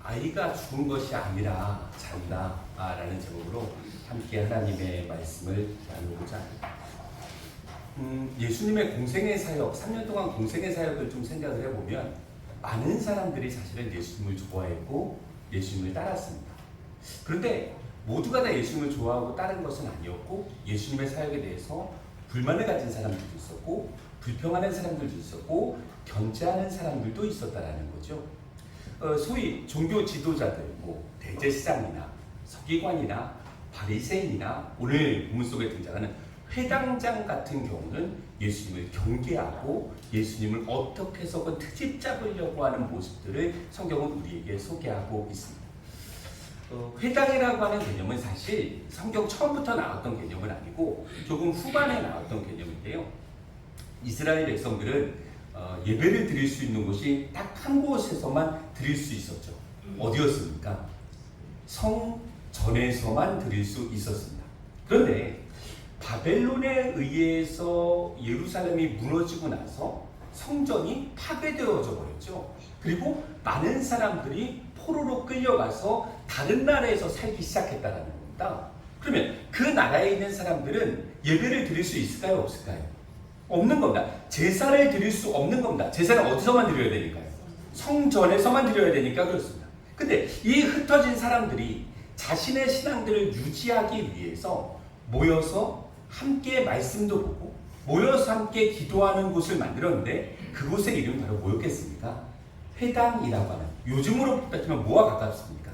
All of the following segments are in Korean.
아이가 죽은 것이 아니라 잔다 라는 제목으로 함께 하나님의 말씀을 나누고자 합니다. 예수님의 공생의 사역, 3년 동안 공생의 사역을 좀 생각을 해보면 많은 사람들이 사실은 예수님을 좋아했고 예수님을 따랐습니다. 그런데 모두가 다 예수님을 좋아하고 따른 것은 아니었고, 예수님의 사역에 대해서 불만을 가진 사람들도 있었고, 불평하는 사람들도 있었고, 견제하는 사람들도 있었다라는 거죠. 소위 종교 지도자들, 대제사장이나 서기관이나 바리새인이나 오늘 본문 속에 등장하는 회당장 같은 경우는 예수님을 경계하고 예수님을 어떻게 해서건 트집 잡으려고 하는 모습들을 성경은 우리에게 소개하고 있습니다. 회당이라고 하는 개념은 사실 성경 처음부터 나왔던 개념은 아니고 조금 후반에 나왔던 개념인데요. 이스라엘 백성들은 예배를 드릴 수 있는 곳이 딱 한 곳에서만 드릴 수 있었죠. 어디였습니까? 성전에서만 드릴 수 있었습니다. 그런데 바벨론에 의해서 예루살렘이 무너지고 나서 성전이 파괴되어져 버렸죠. 그리고 많은 사람들이 포로로 끌려가서 다른 나라에서 살기 시작했다는 겁니다. 그러면 그 나라에 있는 사람들은 예배를 드릴 수 있을까요? 없을까요? 없는 겁니다. 제사를 드릴 수 없는 겁니다. 제사를 어디서만 드려야 되니까요? 성전에서만 드려야 되니까 그렇습니다. 근데 이 흩어진 사람들이 자신의 신앙들을 유지하기 위해서 모여서 함께 말씀도 보고 모여서 함께 기도하는 곳을 만들었는데 그곳의 이름이 바로 뭐였겠습니까? 회당이라고 하는, 요즘으로 따지면 뭐와 가깝습니까?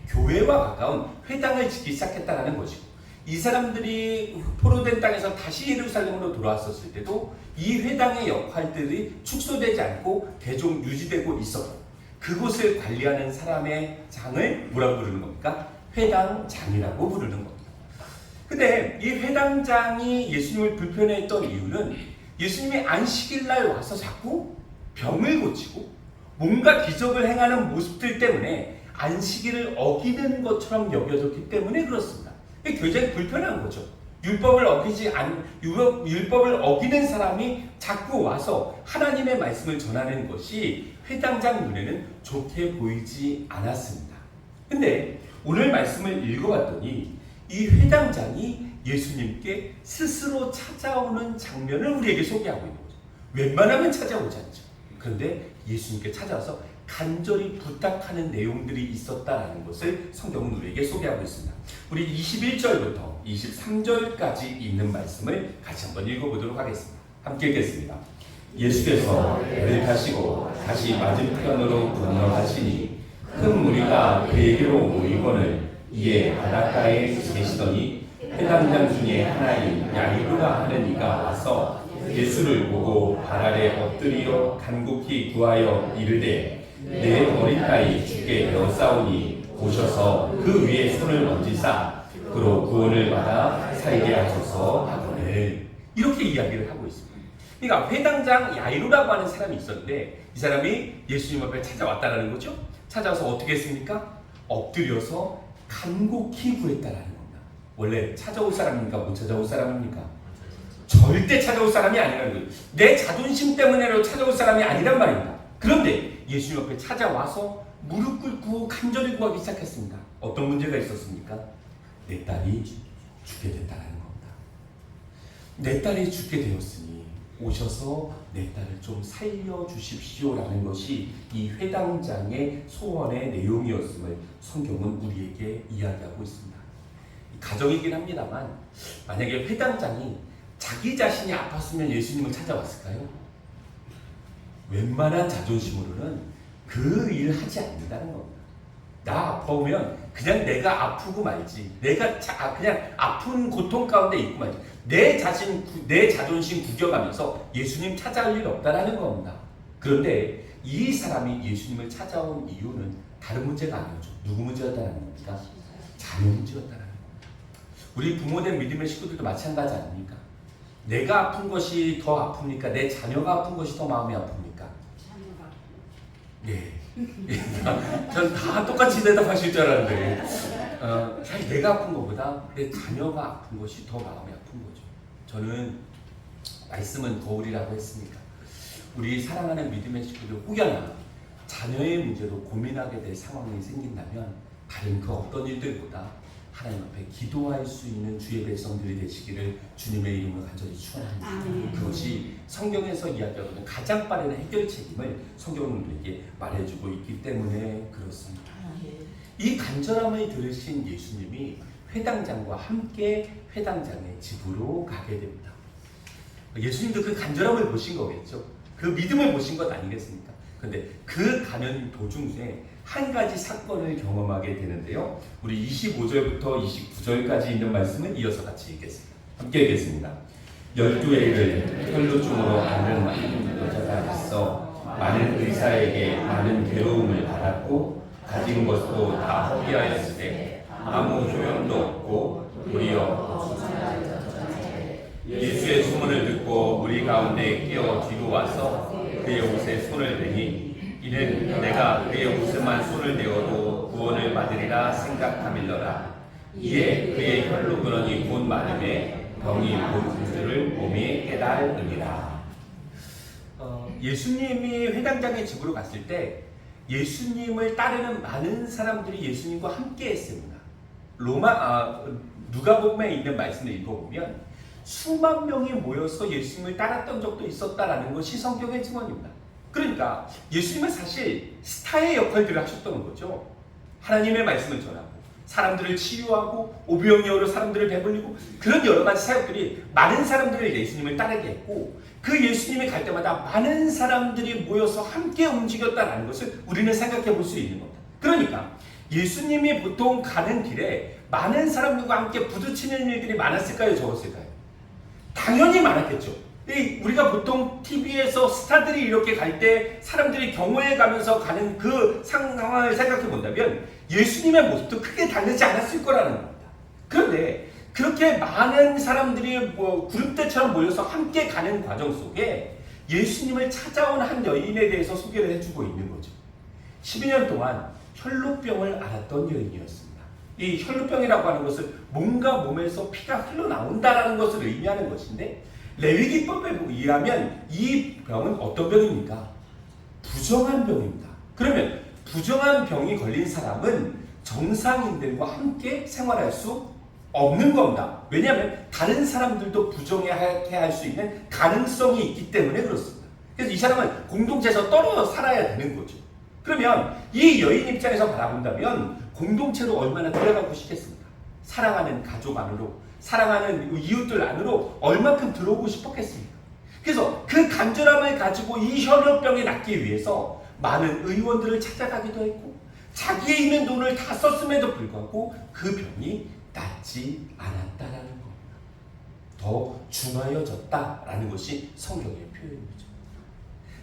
교회와 가까운 회당을 짓기 시작했다는 것이고, 이 사람들이 포로된 땅에서 다시 예루살렘으로 돌아왔었을 때도 이 회당의 역할들이 축소되지 않고 계속 유지되고 있었고, 그곳을 관리하는 사람의 장을 뭐라고 부르는 겁니까? 회당장이라고 부르는 겁니다. 근데 이 회당장이 예수님을 불편해했던 이유는 예수님이 안식일날 와서 자꾸 병을 고치고 뭔가 기적을 행하는 모습들 때문에 안식일을 어기는 것처럼 여겨졌기 때문에 그렇습니다. 굉장히 불편한 거죠. 율법을 어기는 사람이 자꾸 와서 하나님의 말씀을 전하는 것이 회당장 눈에는 좋게 보이지 않았습니다. 근데 오늘 말씀을 읽어봤더니 이 회당장이 예수님께 스스로 찾아오는 장면을 우리에게 소개하고 있는 거죠. 웬만하면 찾아오지 않죠. 그런데 예수님께 찾아와서 간절히 부탁하는 내용들이 있었다는 것을 성경은 우리에게 소개하고 있습니다. 우리 21절부터 23절까지 있는 말씀을 같이 한번 읽어보도록 하겠습니다. 함께 읽겠습니다. 예수께서 배를 타시고 다시 맞은편으로 건너가시니 큰 무리가 그에게로 모이거늘 이에 바닷가에 계시더니 회당장 중에 하나인 야이로라 하는 이가 와서 예수를 보고 발 아래 엎드리어 간곡히 구하여 이르되 내 머리카락이 죽게 되었사오니 오셔서 그 위에 손을 얹으사 그로 구원을 받아 살게 하소서 하거늘, 이렇게 이야기를 하고 있습니다. 그러니까 회당장 야이로라고 하는 사람이 있었는데 이 사람이 예수님 앞에 찾아왔다는 거죠. 찾아와서 어떻게 했습니까? 엎드려서 간곡히 구했다라는 겁니다. 원래 찾아올 사람입니까? 못 찾아올 사람입니까? 절대 찾아올 사람이 아니라는 거예요. 내 자존심 때문에로 찾아올 사람이 아니란 말입니다. 그런데 예수님 앞에 찾아와서 무릎 꿇고 간절히 구하기 시작했습니다. 어떤 문제가 있었습니까? 내 딸이 죽게 됐다는 겁니다. 내 딸이 죽게 되었으니 오셔서 내 딸을 좀 살려주십시오라는 것이 이 회당장의 소원의 내용이었음을 성경은 우리에게 이야기하고 있습니다. 가정이긴 합니다만 만약에 회당장이 자기 자신이 아팠으면 예수님을 찾아왔을까요? 웬만한 자존심으로는 그 일을 하지 않는다는 겁니다. 나 아파오면 그냥 내가 아프고 말지, 내가 그냥 아픈 고통 가운데 있고 말지, 내 자존심 구겨가면서 예수님 찾아올 일 없다라는 겁니다. 그런데 이 사람이 예수님을 찾아온 이유는 다른 문제가 아니었죠. 누구 문제였다는 겁니까? 자녀 문제였다는 겁니다. 우리 부모된 믿음의 식구들도 마찬가지 아닙니까? 내가 아픈 것이 더 아픕니까? 내 자녀가 아픈 것이 더 마음이 아픕니까? 자녀가. 네. 전 다 똑같이 대답하실 줄 알았는데 사실 내가 아픈 것보다 내 자녀가 아픈 것이 더 마음이 아픈 거죠. 저는 말씀은 거울이라고 했으니까 우리 사랑하는 믿음의 식구들 혹여나 자녀의 문제로 고민하게 될 상황이 생긴다면 다른 그 어떤 일들보다 하나님 앞에 기도할 수 있는 주의 백성들이 되시기를 주님의 이름으로 간절히 축원합니다. 그것이 성경에서 이야기하고 있는 가장 빠른 해결 책임을 성경은 우리에게 말해주고 있기 때문에 그렇습니다. 이 간절함을 들으신 예수님이 회당장과 함께 회당장의 집으로 가게 됩니다. 예수님도 그 간절함을 보신 거겠죠. 그 믿음을 보신 것 아니겠습니까? 그런데 그 가는 도중 중에 한 가지 사건을 경험하게 되는데요. 우리 25절부터 29절까지 있는 말씀을 이어서 같이 읽겠습니다. 함께 읽겠습니다. 12애를 혈루증으로 앓는 여자가 있어 많은 의사에게 많은 괴로움을 받았고 가진 것도 다 허비하였으되 아무 효용도 없고 도리어 예수의 소문을 듣고 우리 가운데 끼어 뒤로 와서 그의 옷에 손을 대니 이는 내가 그의 옷에만 손을 대어도 구원을 받으리라 생각함일러라. 이에 그의 혈로 근원이 곧 마름에 병이 곧 줄을 몸에 깨달으리라. 예수님이 회당장의 집으로 갔을 때 예수님을 따르는 많은 사람들이 예수님과 함께 했습니다. 누가복음에 있는 말씀을 읽어보면 수만 명이 모여서 예수님을 따랐던 적도 있었다라는 것이 성경의 증언입니다. 그러니까 예수님은 사실 스타의 역할들을 하셨던 거죠. 하나님의 말씀을 전하고 사람들을 치유하고 오병이어로 사람들을 배불리고 그런 여러 가지 사역들이 많은 사람들을 예수님을 따르게 했고 그 예수님이 갈 때마다 많은 사람들이 모여서 함께 움직였다는 것을 우리는 생각해 볼 수 있는 겁니다. 그러니까 예수님이 보통 가는 길에 많은 사람들과 함께 부딪히는 일들이 많았을까요? 적었을까요? 당연히 많았겠죠. 우리가 보통 TV에서 스타들이 이렇게 갈 때 사람들이 경호해 가면서 가는 그 상황을 생각해 본다면 예수님의 모습도 크게 다르지 않았을 거라는 겁니다. 그런데 그렇게 많은 사람들이 구름대처럼 모여서 함께 가는 과정 속에 예수님을 찾아온 한 여인에 대해서 소개를 해주고 있는 거죠. 12년 동안 혈루병을 앓았던 여인이었습니다. 이 혈루병이라고 하는 것은 뭔가 몸에서 피가 흘러나온다라는 것을 의미하는 것인데 레위기법에 의하면 이 병은 어떤 병입니까? 부정한 병입니다. 그러면 부정한 병이 걸린 사람은 정상인들과 함께 생활할 수 없는 겁니다. 왜냐하면 다른 사람들도 부정하게 할 수 있는 가능성이 있기 때문에 그렇습니다. 그래서 이 사람은 공동체에서 떨어져 살아야 되는 거죠. 그러면 이 여인 입장에서 바라본다면 공동체로 얼마나 들어가고 싶겠습니까? 사랑하는 가족 안으로, 사랑하는 이웃들 안으로 얼마큼 들어오고 싶었겠습니까? 그래서 그 간절함을 가지고 이 혈루병이 낫기 위해서 많은 의원들을 찾아가기도 했고 자기의 있는 돈을 다 썼음에도 불구하고 그 병이 낫지 않았다라는 겁니다. 더 중하여졌다라는 것이 성경의 표현이죠.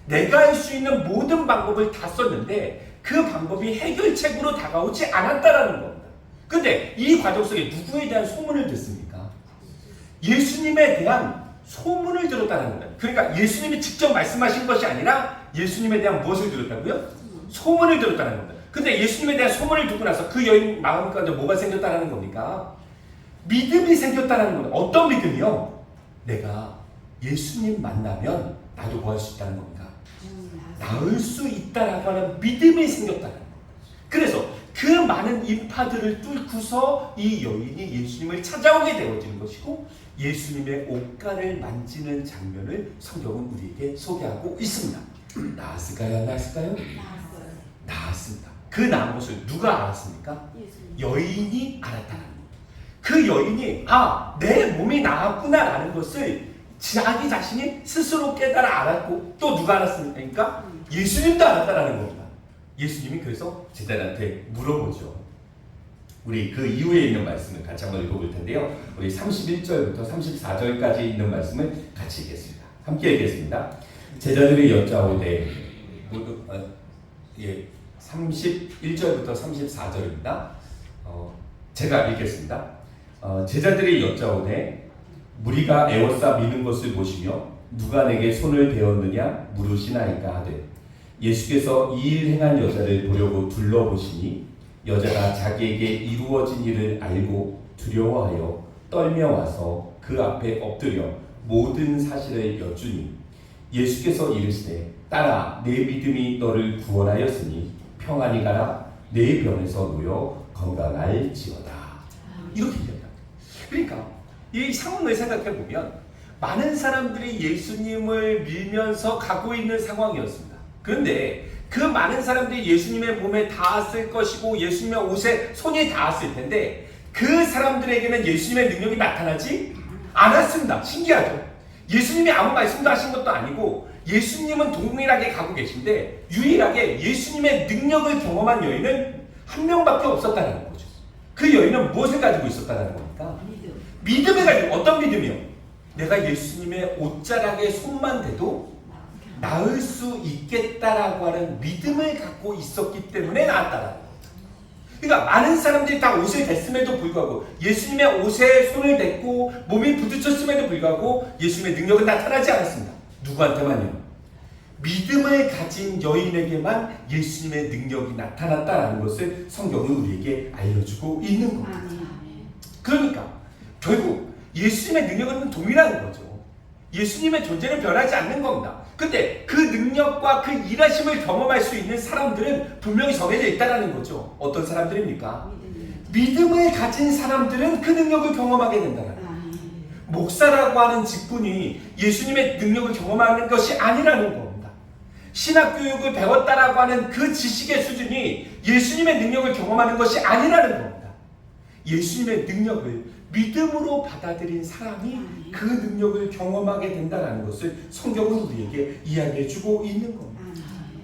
내가 할 수 있는 모든 방법을 다 썼는데 그 방법이 해결책으로 다가오지 않았다라는 겁니다. 근데 이 과정 속에 누구에 대한 소문을 듣습니까? 예수님에 대한 소문을 들었다는 겁니다. 그러니까 예수님이 직접 말씀하신 것이 아니라 예수님에 대한 무엇을 들었다고요? 소문을 들었다는 겁니다. 근데 예수님에 대한 소문을 듣고 나서 그 여인 마음 가운데 뭐가 생겼다는 겁니까? 믿음이 생겼다는 겁니다. 어떤 믿음이요? 내가 예수님 만나면 나도 뭐 할 수 있다는 겁니까? 나을 수 있다라고 하는 믿음이 생겼다는 겁니다. 그래서 그 많은 인파들을 뚫고서 이 여인이 예수님을 찾아오게 되어지는 것이고 예수님의 옷가를 만지는 장면을 성경은 우리에게 소개하고 있습니다. 나았을까요? 안 나았을까요? 나았습니다. 그 나은 것을 누가 알았습니까? 여인이 알았다는 겁니다. 그 여인이 내 몸이 나았구나라는 것을 자기 자신이 스스로 깨달아 알았고 또 누가 알았습니까? 예수님도 알았다라는 겁니다. 예수님이 그래서 제자들한테 물어보죠. 우리 그 이후에 있는 말씀을 같이 한번 읽어볼 텐데요. 우리 31절부터 34절까지 있는 말씀을 같이 읽겠습니다. 함께 읽겠습니다. 제자들이 여짜오되 31절부터 34절입니다. 제가 읽겠습니다. 제자들이 여짜오되 무리가 애워싸 미는 것을 보시며 누가 내게 손을 대었느냐 물으시나이까 하되 예수께서 이 일 행한 여자를 보려고 둘러보시니 여자가 자기에게 이루어진 일을 알고 두려워하여 떨며 와서 그 앞에 엎드려 모든 사실을 여쭈니 예수께서 이르시되 딸아 내 믿음이 너를 구원하였으니 평안히 가라 내 병에서 놓여 건강할지어다. 이렇게 얘기합니다. 그러니까 이 상황을 생각해 보면 많은 사람들이 예수님을 밀면서 가고 있는 상황이었습니다. 그런데 그 많은 사람들이 예수님의 몸에 닿았을 것이고 예수님의 옷에 손이 닿았을 텐데 그 사람들에게는 예수님의 능력이 나타나지 않았습니다. 신기하죠? 예수님이 아무 말씀도 하신 것도 아니고 예수님은 동일하게 가고 계신데 유일하게 예수님의 능력을 경험한 여인은 한 명밖에 없었다는 거죠. 그 여인은 무엇을 가지고 있었다는 겁니까? 믿음을 가지고. 어떤 믿음이요? 내가 예수님의 옷자락에 손만 대도 나을 수 있겠다라고 하는 믿음을 갖고 있었기 때문에 나았다라는 거죠. 그러니까 많은 사람들이 다 옷을 댔음에도 불구하고 예수님의 옷에 손을 댔고 몸이 부딪혔음에도 불구하고 예수님의 능력은 나타나지 않았습니다. 누구한테만요? 믿음을 가진 여인에게만 예수님의 능력이 나타났다라는 것을 성경은 우리에게 알려주고 있는 겁니다. 그러니까 결국 예수님의 능력은 동일한 거죠. 예수님의 존재는 변하지 않는 겁니다. 근데 그 능력과 그 일하심을 경험할 수 있는 사람들은 분명히 정해져 있다는 거죠. 어떤 사람들입니까? 믿음을 가진 사람들은 그 능력을 경험하게 된다는 거예요. 목사라고 하는 직분이 예수님의 능력을 경험하는 것이 아니라는 겁니다. 신학교육을 배웠다라고 하는 그 지식의 수준이 예수님의 능력을 경험하는 것이 아니라는 겁니다. 예수님의 능력을 믿음으로 받아들인 사람이 그 능력을 경험하게 된다는 것을 성경은 우리에게 이야기해주고 있는 겁니다.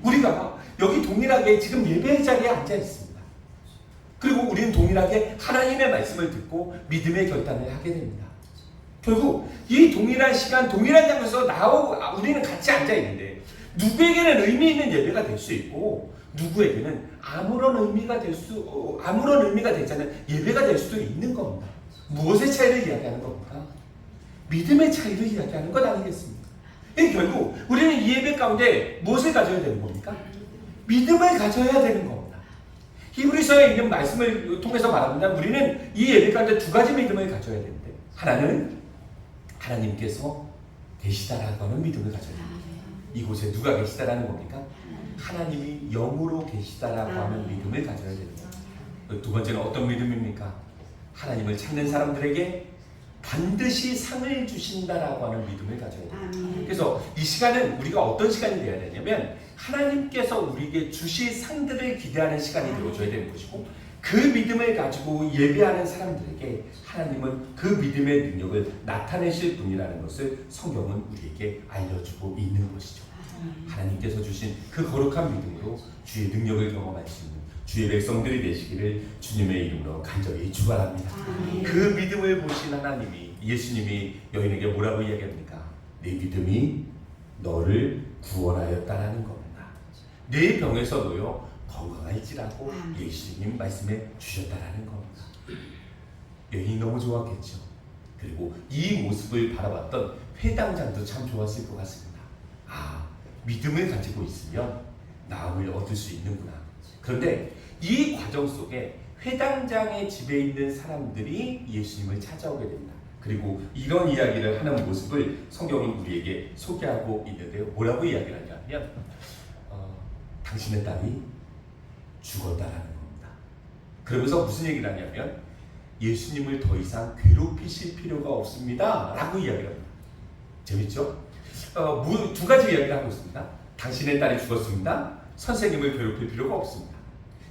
우리가 여기 동일하게 지금 예배의 자리에 앉아 있습니다. 그리고 우리는 동일하게 하나님의 말씀을 듣고 믿음의 결단을 하게 됩니다. 결국 이 동일한 시간, 동일한 장소에서 우리는 같이 앉아 있는데 누구에게는 의미 있는 예배가 될 수 있고 누구에게는 아무런 의미가 되지 않는 예배가 될 수도 있는 겁니다. 무엇의 차이를 이야기하는 겁니까? 믿음의 차이를 이야기하는 것 아니겠습니까? 결국 우리는 이 예배 가운데 무엇을 가져야 되는 겁니까? 믿음을 가져야 되는 겁니다. 히브리서에 있는 말씀을 통해서 말합니다. 우리는 이 예배 가운데 두 가지 믿음을 가져야 되는데 하나는 하나님께서 계시다라고 하는 믿음을 가져야 됩니다. 이곳에 누가 계시다라는 겁니까? 하나님이 영으로 계시다라고 하는 믿음을 가져야 됩니다. 두 번째는 어떤 믿음입니까? 하나님을 찾는 사람들에게 반드시 상을 주신다라고 하는 믿음을 가져야 됩니다. 그래서 이 시간은 우리가 어떤 시간이 되어야 되냐면 하나님께서 우리에게 주실 상들을 기대하는 시간이 되어줘야 되는 것이고 그 믿음을 가지고 예배하는 사람들에게 하나님은 그 믿음의 능력을 나타내실 분이라는 것을 성경은 우리에게 알려주고 있는 것이죠. 하나님께서 주신 그 거룩한 믿음으로 주의 능력을 경험할 수 있는 주의 백성들이 되시기를 주님의 이름으로 간절히 축원합니다. 그 믿음을 보신 하나님이 예수님이 여인에게 뭐라고 이야기합니까? 내 믿음이 너를 구원하였다라는 겁니다. 내 병에서 놓여 건강할지라고 예수님 말씀해 주셨다라는 겁니다. 여인이 너무 좋았겠죠. 그리고 이 모습을 바라봤던 회당장도 참 좋았을 것 같습니다. 믿음을 가지고 있으면 나음을 얻을 수 있는구나. 그런데 이 과정 속에 회당장의 집에 있는 사람들이 예수님을 찾아오게 됩니다. 그리고 이런 이야기를 하는 모습을 성경은 우리에게 소개하고 있는데요. 뭐라고 이야기를 하냐면 당신의 딸이 죽었다라는 겁니다. 그러면서 무슨 얘기를 하냐면 예수님을 더 이상 괴롭히실 필요가 없습니다 라고 이야기를 합니다. 재밌죠? 두 가지 이야기를 하고 있습니다. 당신의 딸이 죽었습니다. 선생님을 괴롭힐 필요가 없습니다.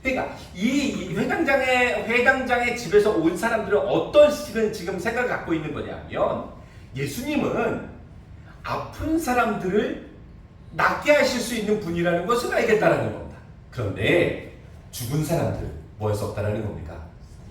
그러니까 이 회당장의 집에서 온 사람들은 어떤 지금 생각을 갖고 있는 거냐면 예수님은 아픈 사람들을 낫게 하실 수 있는 분이라는 것을 알겠다라는 겁니다. 그런데 죽은 사람들 뭐 할 수 없다라는 겁니까?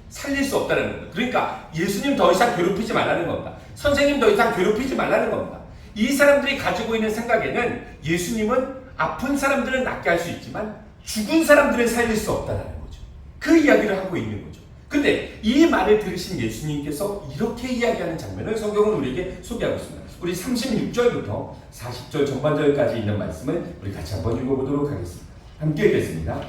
살릴 수 없다라는 겁니다. 그러니까 예수님 더 이상 괴롭히지 말라는 겁니다. 선생님 더 이상 괴롭히지 말라는 겁니다. 이 사람들이 가지고 있는 생각에는 예수님은 아픈 사람들은 낫게 할 수 있지만 죽은 사람들은 살릴 수 없다는 거죠. 그 이야기를 하고 있는 거죠. 그런데 이 말을 들으신 예수님께서 이렇게 이야기하는 장면을 성경은 우리에게 소개하고 있습니다. 우리 36절부터 40절 전반절까지 있는 말씀을 우리 같이 한번 읽어보도록 하겠습니다. 함께 읽겠습니다.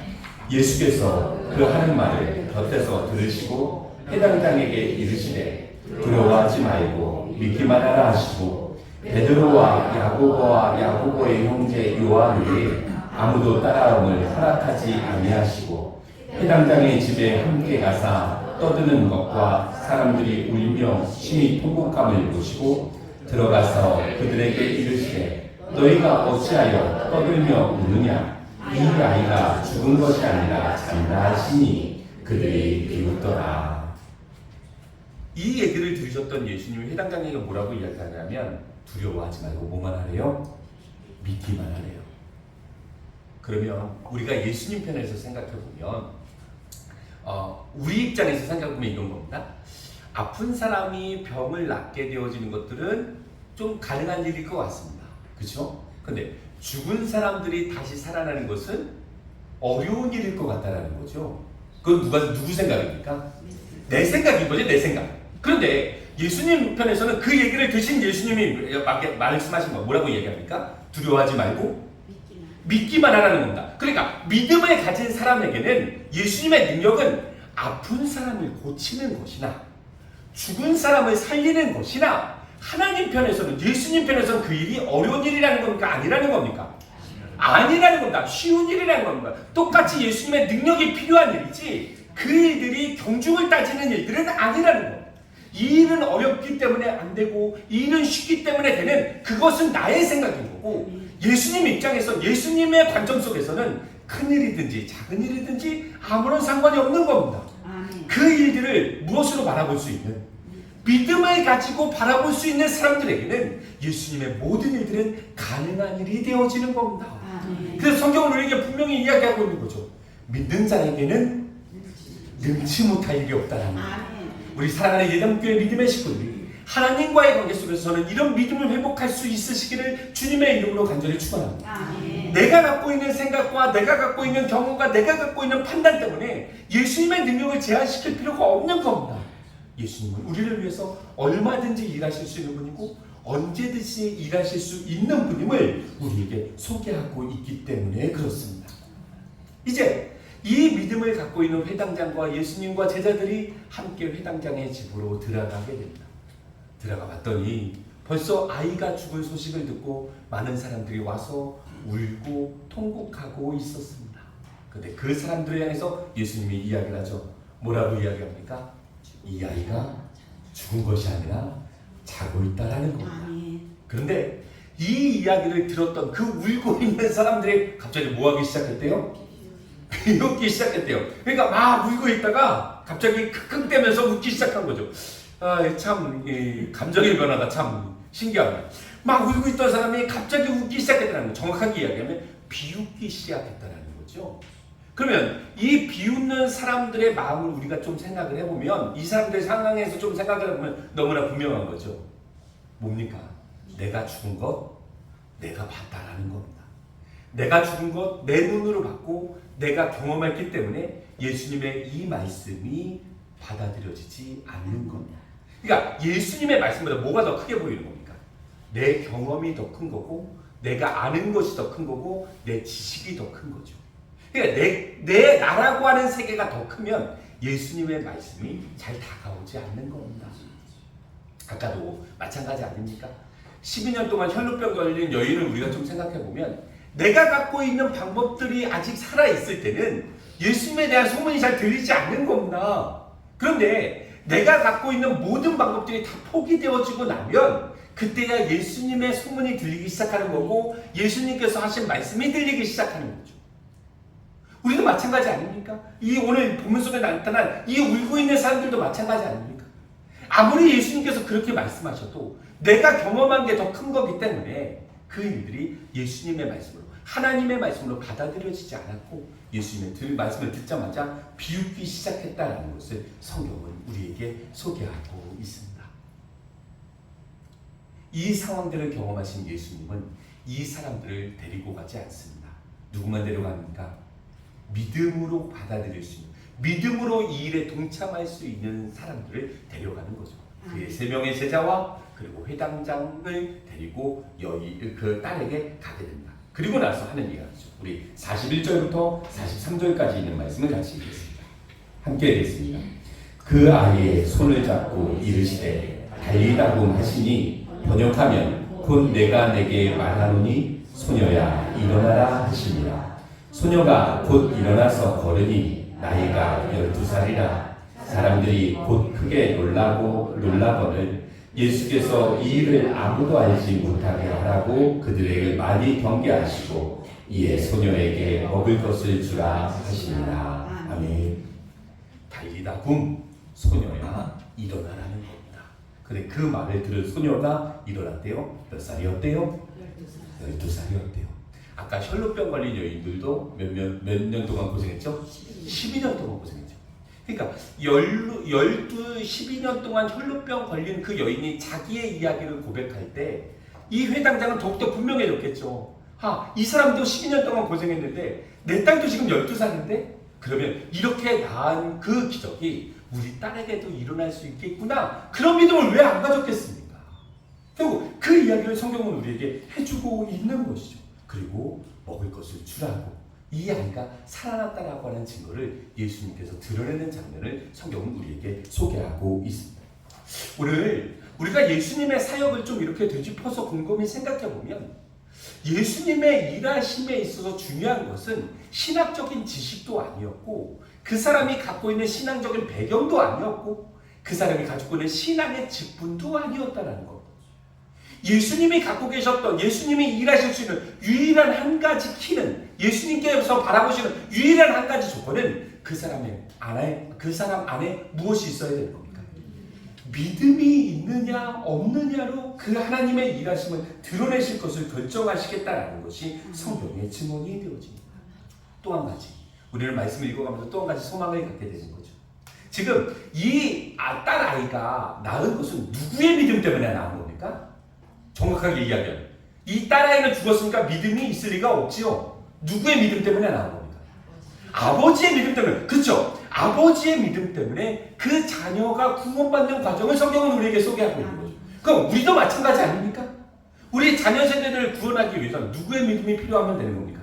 예수께서 그 하는 말을 곁에서 들으시고 회당장에게 이르시되 두려워하지 말고 믿기만 하라 하시고 베드로와 야고보와 야고보의 형제 요한 외에 아무도 따라옴을 허락하지 아니하시고 회당장의 집에 함께 가사 떠드는 것과 사람들이 울며 심히 통곡함을 보시고 들어가서 그들에게 이르시되 너희가 어찌하여 떠들며 우느냐 이 아이가 죽은 것이 아니라 잔다 하시니 그들이 비웃더라. 이 얘기를 들으셨던 예수님이 회당장에게 뭐라고 이야기하냐면 두려워하지 말고 뭐만 하래요? 믿기만 하래요. 그러면 우리가 예수님 편에서 생각해보면 우리 입장에서 생각해보면 이런 겁니다. 아픈 사람이 병을 낫게 되어지는 것들은 좀 가능한 일일 것 같습니다. 그렇죠? 근데 죽은 사람들이 다시 살아나는 것은 어려운 일일 것 같다라는 거죠. 그건 누구 생각입니까? 내 생각인 거죠, 내 생각. 그런데 예수님 편에서는 그 얘기를 드신 예수님이 말씀하신 거 뭐라고 얘기합니까? 두려워하지 말고 믿기만 하라는 겁니다. 그러니까 믿음을 가진 사람에게는 예수님의 능력은 아픈 사람을 고치는 것이나 죽은 사람을 살리는 것이나 하나님 편에서는 예수님 편에서는 그 일이 어려운 일이라는 겁니까? 아니라는 겁니까? 아니라는 겁니다. 쉬운 일이라는 겁니다. 똑같이 예수님의 능력이 필요한 일이지 그 일들이 경중을 따지는 일들은 아니라는 겁니다. 이 일은 어렵기 때문에 안 되고 이 일은 쉽기 때문에 되는 그것은 나의 생각인 거고 예수님 입장에서 예수님의 관점 속에서는 큰 일이든지 작은 일이든지 아무런 상관이 없는 겁니다. 그 일들을 무엇으로 바라볼 수 있는 믿음을 가지고 바라볼 수 있는 사람들에게는 예수님의 모든 일들은 가능한 일이 되어지는 겁니다. 그래서 성경은 우리에게 분명히 이야기하고 있는 거죠. 믿는 자에게는 능치 못할 일이 없다는 거예요. 우리 사랑하는 예담교회 믿음의 식구들이 하나님과의 관계 속에서는 이런 믿음을 회복할 수 있으시기를 주님의 이름으로 간절히 축원합니다. 내가 갖고 있는 생각과 내가 갖고 있는 경험과 내가 갖고 있는 판단 때문에 예수님의 능력을 제한시킬 필요가 없는 겁니다. 예수님은 우리를 위해서 얼마든지 일하실 수 있는 분이고 언제든지 일하실 수 있는 분임을 우리에게 소개하고 있기 때문에 그렇습니다. 이제 이 믿음을 갖고 있는 회당장과 예수님과 제자들이 함께 회당장의 집으로 들어가게 됩니다. 들어가 봤더니 벌써 아이가 죽은 소식을 듣고 많은 사람들이 와서 울고 통곡하고 있었습니다. 그런데 그 사람들을 향해서 예수님이 이야기를 하죠. 뭐라고 이야기합니까? 이 아이가 죽은 것이 아니라 자고 있다라는 겁니다. 그런데 이 이야기를 들었던 그 울고 있는 사람들이 갑자기 뭐 하기 시작했대요? 비웃기 시작했대요. 그러니까 막 울고 있다가 갑자기 킁킁대면서 웃기 시작한 거죠. 참 감정의 변화가 참 신기하네요. 막 울고 있던 사람이 갑자기 웃기 시작했다는 거. 정확하게 이야기하면 비웃기 시작했다는 거죠. 그러면 이 비웃는 사람들의 마음을 우리가 좀 생각을 해보면 이 사람들 상황에서 좀 생각을 해보면 너무나 분명한 거죠. 뭡니까? 내가 죽은 것 내가 봤다라는 겁니다. 내가 죽은 것 내 눈으로 봤고 내가 경험했기 때문에 예수님의 이 말씀이 받아들여지지 않는 겁니다. 그러니까 예수님의 말씀보다 뭐가 더 크게 보이는 겁니까? 내 경험이 더 큰 거고 내가 아는 것이 더 큰 거고 내 지식이 더 큰 거죠. 그러니까 내 나라고 하는 세계가 더 크면 예수님의 말씀이 잘 다가오지 않는 겁니다. 아까도 마찬가지 아닙니까? 12년 동안 혈루병 걸린 여인을 우리가 좀 생각해보면 내가 갖고 있는 방법들이 아직 살아있을 때는 예수님에 대한 소문이 잘 들리지 않는 겁니다. 그런데 내가 갖고 있는 모든 방법들이 다 포기되어지고 나면 그때야 예수님의 소문이 들리기 시작하는 거고 예수님께서 하신 말씀이 들리기 시작하는 거죠. 우리도 마찬가지 아닙니까? 이 오늘 본문 속에 나타난 이 울고 있는 사람들도 마찬가지 아닙니까? 아무리 예수님께서 그렇게 말씀하셔도 내가 경험한 게 더 큰 거기 때문에 그 일들이 예수님의 말씀으로 하나님의 말씀으로 받아들여지지 않았고 예수님의 말씀을 듣자마자 비웃기 시작했다는 것을 성경은 우리에게 소개하고 있습니다. 이 상황들을 경험하신 예수님은 이 사람들을 데리고 가지 않습니다. 누구만 데려갑니까? 믿음으로 받아들일 수 있는, 믿음으로 이 일에 동참할 수 있는 사람들을 데려가는 거죠. 그의 3명의 제자와 그리고 회당장을 데리고 그 딸에게 가게 됩니다. 그리고 나서 하는 이야기죠. 우리 41절부터 43절까지 있는 말씀을 같이 읽겠습니다. 함께 읽겠습니다. 그 아이의 손을 잡고 이르시되 달리다고 하시니 번역하면 곧 내가 내게 말하노니 소녀야 일어나라 하시니라. 소녀가 곧 일어나서 걸으니 나이가 12살이라. 사람들이 곧 크게 놀라거늘 예수께서 이 일을 아무도 알지 못하게 하라고 그들에게 많이 경계하시고 이에 소녀에게 먹을 것을 주라 하시니라. 아멘. 달리다 굼 소녀야 일어나라는 겁니다. 근데 그 말을 들은 소녀가 일어났대요. 몇 살이었대요? 12살이었대요. 아까 혈루병 걸린 여인들도 몇 년 동안 고생했죠? 12년 동안 고생했죠. 그러니까 12년 동안 혈루병 걸린 그 여인이 자기의 이야기를 고백할 때 이 회당장은 더욱더 분명해졌겠죠. 이 사람도 12년 동안 고생했는데 내 딸도 지금 12살인데 그러면 이렇게 낳은 그 기적이 우리 딸에게도 일어날 수 있겠구나. 그런 믿음을 왜 안 가졌겠습니까? 결국 그 이야기를 성경은 우리에게 해주고 있는 것이죠. 그리고 먹을 것을 주라고 이 아이가 살아났다라고 하는 증거를 예수님께서 드러내는 장면을 성경은 우리에게 소개하고 있습니다. 오늘 우리가 예수님의 사역을 좀 이렇게 되짚어서 곰곰이 생각해보면 예수님의 일하심에 있어서 중요한 것은 신학적인 지식도 아니었고 그 사람이 갖고 있는 신앙적인 배경도 아니었고 그 사람이 가지고 있는 신앙의 직분도 아니었다는 것. 예수님이 갖고 계셨던 예수님이 일하실 수 있는 유일한 한 가지 키는 예수님께서 바라보시는 유일한 한 가지 조건은 그 사람 안에 무엇이 있어야 되는 겁니까? 믿음이 있느냐 없느냐로 그 하나님의 일하심을 드러내실 것을 결정하시겠다라는 것이 성경의 증언이 되어집니다. 또 한 가지 우리는 말씀을 읽어가면서 또 한 가지 소망을 갖게 되는 거죠. 지금 이 딸 아이가 낳은 것은 누구의 믿음 때문에 낳은 겁니까? 정확하게 이야기하면 이 딸아이는 죽었으니까 믿음이 있을 리가 없지요. 누구의 믿음 때문에 나온 겁니까? 아버지의 믿음 때문에. 그렇죠? 아버지의 믿음 때문에 그 자녀가 구원받는 과정을 성경은 우리에게 소개하고 있는 거죠. 그럼 우리도 마찬가지 아닙니까? 우리 자녀 세대들을 구원하기 위해서는 누구의 믿음이 필요하면 되는 겁니까?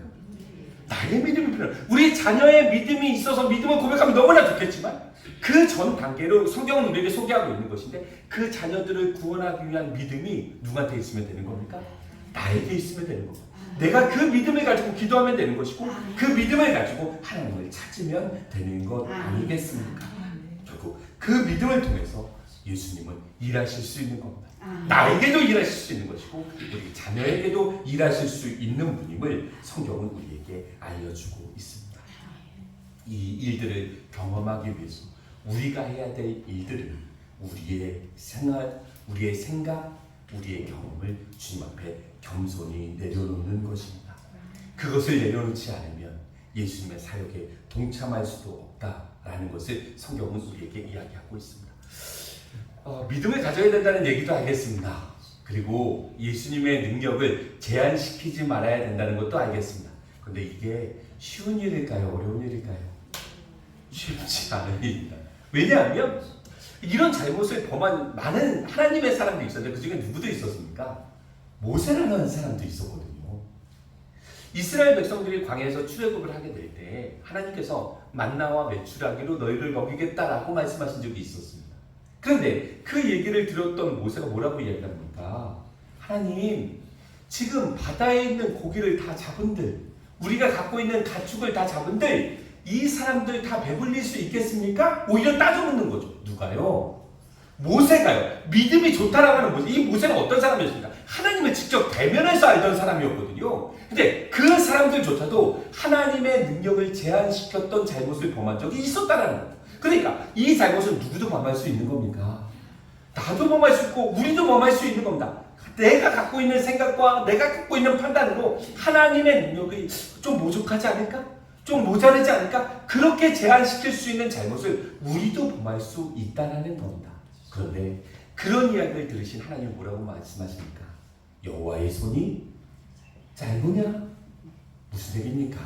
나의 믿음이 필요해요. 우리 자녀의 믿음이 있어서 믿음을 고백하면 너무나 좋겠지만 그 전 단계로 성경은 우리에게 소개하고 있는 것인데 그 자녀들을 구원하기 위한 믿음이 누구한테 있으면 되는 겁니까? 나에게 있으면 되는 겁니다. 내가 그 믿음을 가지고 기도하면 되는 것이고 그 믿음을 가지고 하나님을 찾으면 되는 것 아니겠습니까? 결국 그 믿음을 통해서 예수님은 일하실 수 있는 겁니다. 나에게도 일하실 수 있는 것이고 우리 자녀에게도 일하실 수 있는 분임을 성경은 우리에게 알려주고 있습니다. 이 일들을 경험하기 위해서 우리가 해야 될 일들은 우리의 생활, 우리의 생각, 우리의 경험을 주님 앞에 겸손히 내려놓는 것입니다. 그것을 내려놓지 않으면 예수님의 사역에 동참할 수도 없다라는 것을 성경은 우리에게 이야기하고 있습니다. 믿음을 가져야 된다는 얘기도 알겠습니다. 그리고 예수님의 능력을 제한시키지 말아야 된다는 것도 알겠습니다. 그런데 이게 쉬운 일일까요? 어려운 일일까요? 쉽지 않은 일입니다. 왜냐하면 이런 잘못을 범한 많은 하나님의 사람도 있었는데 그 중에 누구도 있었습니까? 모세라는 사람도 있었거든요. 이스라엘 백성들이 광야에서 출애굽을 하게 될 때 하나님께서 만나와 메추라기로 너희를 먹이겠다라고 말씀하신 적이 있었습니다. 그런데 그 얘기를 들었던 모세가 뭐라고 이야기합니까? 하나님, 지금 바다에 있는 고기를 다 잡은들, 우리가 갖고 있는 가축을 다 잡은들 이 사람들 다 배불릴 수 있겠습니까? 오히려 따져묻는 거죠. 누가요? 모세가요. 믿음이 좋다라고 하는 모세. 이 모세는 어떤 사람이었습니까? 하나님을 직접 대면해서 알던 사람이었거든요. 근데 그 사람들조차도 하나님의 능력을 제한시켰던 잘못을 범한 적이 있었다라는 거예요. 그러니까 이 잘못은 누구도 범할 수 있는 겁니까? 나도 범할 수 있고 우리도 범할 수 있는 겁니다. 내가 갖고 있는 생각과 내가 갖고 있는 판단으로 하나님의 능력이 좀 부족하지 않을까? 좀 모자르지 않을까? 그렇게 제한시킬 수 있는 잘못을 우리도 범할 수 있다는 겁니다. 그런데 그런 이야기를 들으신 하나님은 뭐라고 말씀하십니까? 여호와의 손이 짧으냐? 무슨 얘기입니까?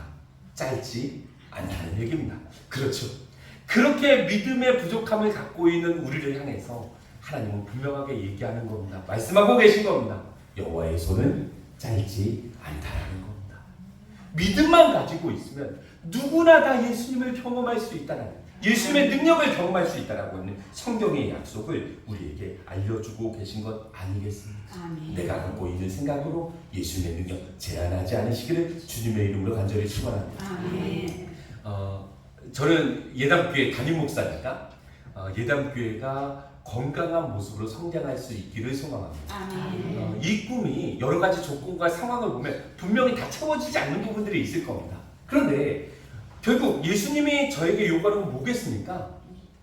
짧지 않다는 얘기입니다. 그렇죠. 그렇게 믿음의 부족함을 갖고 있는 우리를 향해서 하나님은 분명하게 얘기하는 겁니다. 말씀하고 계신 겁니다. 여호와의 손은 짧지 않다라는 겁니다. 믿음만 가지고 있으면 누구나 다 예수님을 경험할 수 있다는, 예수님의 능력을 경험할 수 있다라고 하는 성경의 약속을 우리에게 알려주고 계신 것 아니겠습니까? 아멘. 내가 갖고 있는 생각으로 예수님의 능력 제한하지 않으시기를 주님의 이름으로 간절히 축원합니다. 아멘. 저는 예담교회 담임 목사니까 예담교회가 건강한 모습으로 성장할 수 있기를 소망합니다. 아멘. 이 꿈이 여러 가지 조건과 상황을 보면 분명히 다 채워지지 않는 부분들이 있을 겁니다. 그런데 결국 예수님이 저에게 요구하는 건 뭐겠습니까?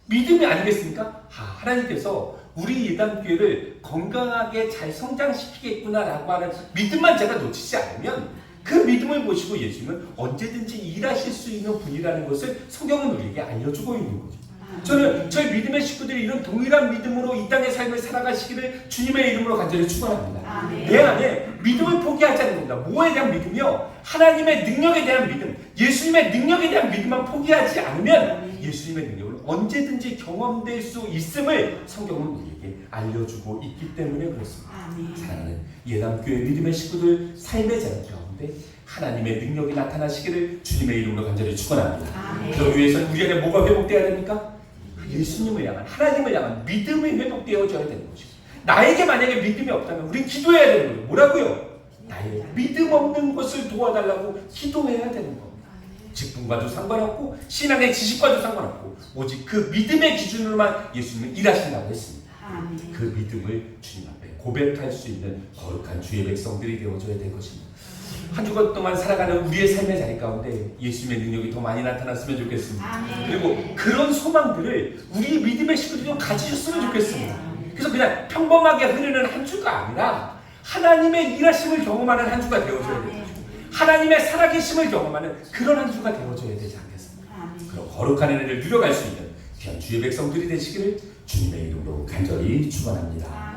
믿음이 아니겠습니까? 하나님께서 우리 예담교회를 건강하게 잘 성장시키겠구나라고 하는 믿음만 제가 놓치지 않으면 그 믿음을 보시고 예수님은 언제든지 일하실 수 있는 분이라는 것을 성경은 우리에게 알려주고 있는 거죠. 저는 저희 믿음의 식구들이 이런 동일한 믿음으로 이 땅의 삶을 살아가시기를 주님의 이름으로 간절히 축원합니다. 내 안에 믿음을 포기하지 않는 겁니다. 뭐에 대한 믿음이요? 하나님의 능력에 대한 믿음, 예수님의 능력에 대한 믿음만 포기하지 않으면 예수님의 능력을 언제든지 경험될 수 있음을 성경은 우리에게 알려주고 있기 때문에 그렇습니다. 사랑하는 예담교회 믿음의 식구들 삶의 자리 가운데 하나님의 능력이 나타나시기를 주님의 이름으로 간절히 축원합니다. 그러기 위해서는 우리 안에 뭐가 회복되어야 됩니까? 예수님을 향한, 하나님을 향한 믿음이 회복되어져야 되는 것이고, 나에게 만약에 믿음이 없다면 우린 기도해야 되는 거예요. 뭐라고요? 나의 믿음 없는 것을 도와달라고 기도해야 되는 겁니다. 직분과도 상관없고 신앙의 지식과도 상관없고 오직 그 믿음의 기준으로만 예수님은 일하신다고 했습니다. 그 믿음을 주님 앞에 고백할 수 있는 거룩한 주의 백성들이 되어줘야 될 것입니다. 한 주간 동안 살아가는 우리의 삶의 자리 가운데 예수님의 능력이 더 많이 나타났으면 좋겠습니다. 그리고 그런 소망들을 우리 믿음의 식구들이 좀 가지셨으면 좋겠습니다. 그래서 그냥 평범하게 흐르는 한 주가 아니라 하나님의 일하심을 경험하는 한 주가 되어줘야 되는 거죠. 하나님의 살아계심을 경험하는 그런 한 주가 되어줘야 되지 않겠습니까? 그런 거룩한 은혜를 누려갈 수 있는 귀한 주의 백성들이 되시기를 주님의 이름으로 간절히 축원합니다.